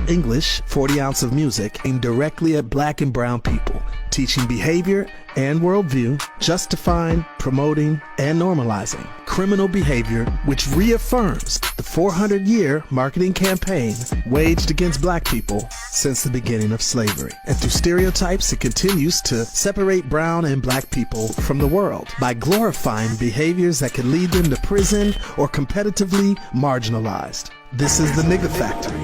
English, 40 Ounce of Music aimed directly at black and brown people, teaching behavior and worldview, justifying, promoting, and normalizing criminal behavior, which reaffirms the 400-year marketing campaign waged against black people since the beginning of slavery. And through stereotypes, it continues to separate brown and black people from the world by glorifying behaviors that could lead them to prison or competitively marginalized. This is the Nigga Factory.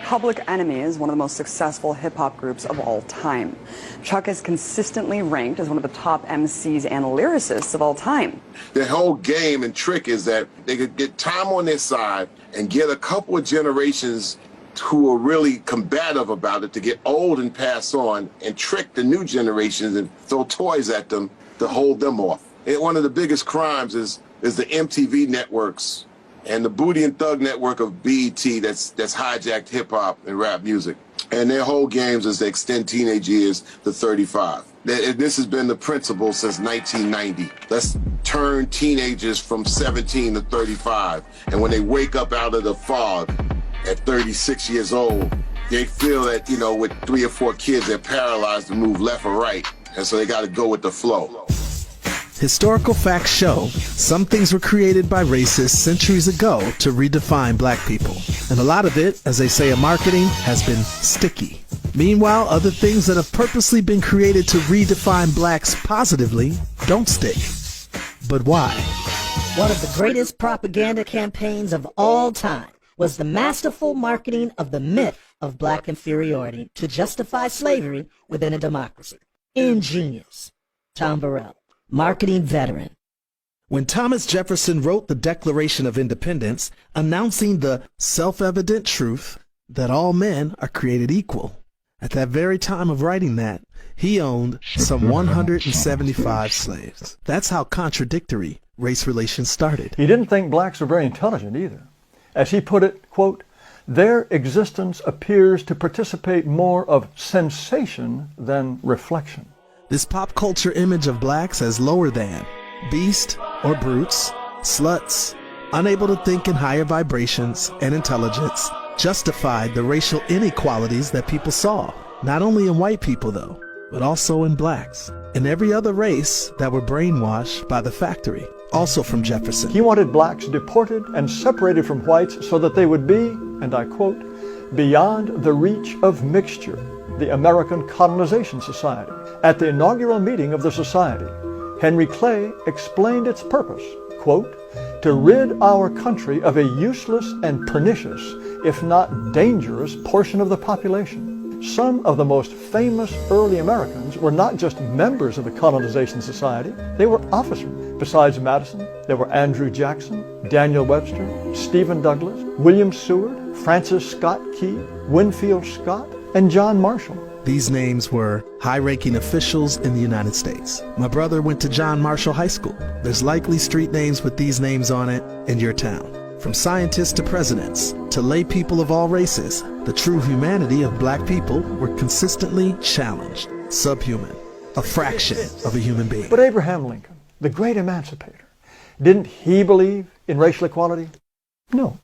Public Enemy is one of the most successful hip-hop groups of all time. Chuck is consistently ranked as one of the top MCs and lyricists of all time. The whole game and trick is that they could get time on their side and get a couple of generations who are really combative about it to get old and pass on and trick the new generations and throw toys at them to hold them off. And one of the biggest crimes is the MTV networks and the Booty and Thug network of BET that's hijacked hip-hop and rap music. And their whole games is to extend teenage years to 35. This has been the principle since 1990. Let's turn teenagers from 17 to 35. And when they wake up out of the fog at 36 years old, they feel that, you know, with 3 or 4 kids, they're paralyzed to move left or right. And so they got to go with the flow. Historical facts show some things were created by racists centuries ago to redefine black people. And a lot of it, as they say in marketing, has been sticky. Meanwhile, other things that have purposely been created to redefine blacks positively don't stick. But why? One of the greatest propaganda campaigns of all time was the masterful marketing of the myth of black inferiority to justify slavery within a democracy. Ingenious. Tom Burrell, marketing veteran. When Thomas Jefferson wrote the Declaration of Independence, announcing the self-evident truth that all men are created equal, at that very time of writing that, he owned some 175 slaves. That's how contradictory race relations started. He didn't think blacks were very intelligent either. As he put it, quote, "Their existence appears to participate more of sensation than reflection." This pop culture image of blacks as lower than, beast or brutes, sluts, unable to think in higher vibrations and intelligence, justified the racial inequalities that people saw, not only in white people though, but also in blacks and every other race that were brainwashed by the factory, also from Jefferson. He wanted blacks deported and separated from whites so that they would be, and I quote, "beyond the reach of mixture." The American Colonization Society. At the inaugural meeting of the society, Henry Clay explained its purpose, quote, "to rid our country of a useless and pernicious, if not dangerous, portion of the population." Some of the most famous early Americans were not just members of the Colonization Society, they were officers. Besides Madison, there were Andrew Jackson, Daniel Webster, Stephen Douglas, William Seward, Francis Scott Key, Winfield Scott, and John Marshall. These names were high-ranking officials in the United States. My brother went to John Marshall High School. There's likely street names with these names on it in your town. From scientists to presidents, to lay people of all races, the true humanity of black people were consistently challenged. Subhuman, a fraction of a human being. But Abraham Lincoln, the great emancipator, didn't he believe in racial equality? No.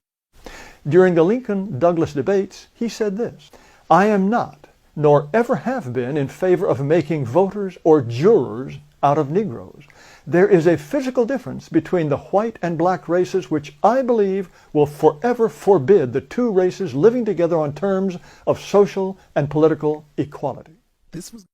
During the Lincoln-Douglas debates, he said this, "I am not, nor ever have been, in favor of making voters or jurors out of Negroes. There is a physical difference between the white and black races which I believe will forever forbid the two races living together on terms of social and political equality." This was